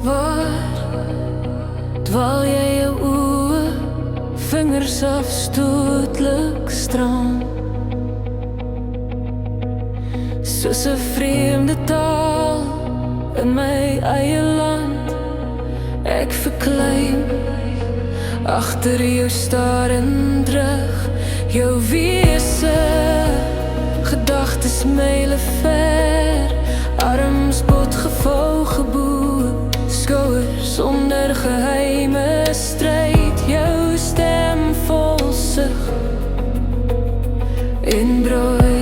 Waar dwaal jy jou oë, vingers afstootlik stram, soos 'n vreemde taal in my eie land. Ek verklein agter jou starend terug, jou wese, gedagtes myle ver, arms bot gevou geboe, skouers onder geheime stryd, jou stem vol sug en brooi.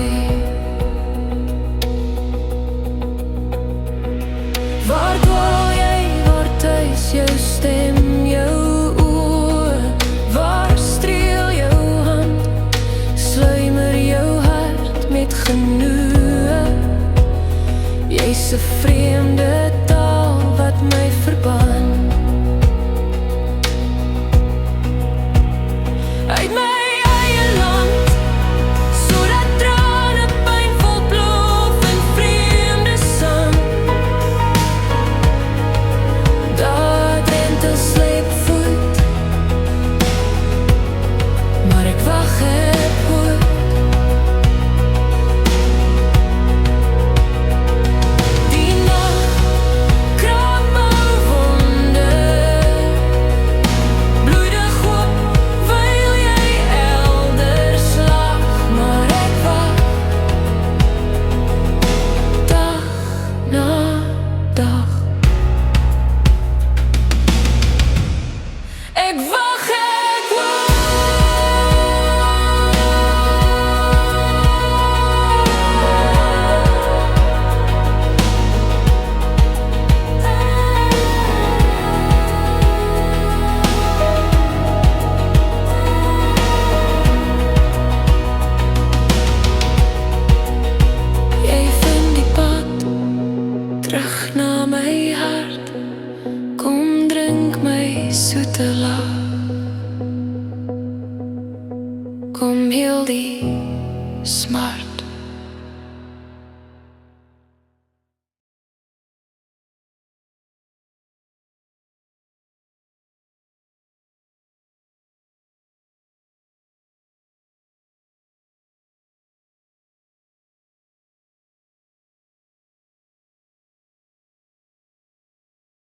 Waar dwaal jy, waar tuis jou stem, jou oë, waar streel jou hand, sluimer jou hart met genoeg. Jy's 'n vreemde taal wat my verbaan. Uit my eie land, sodat trane pynvol plof in vreemde sang. Daar drentel sleepvoet, maar ek wag het goed. Die nag kraak my wonde, bloedig hoop, wyl jy elders lag, maar ek wag dag na dag. Ek wag, ek wag. Jy vind die pad terug na my hart, kom drink my soete lag, kom heel die smart.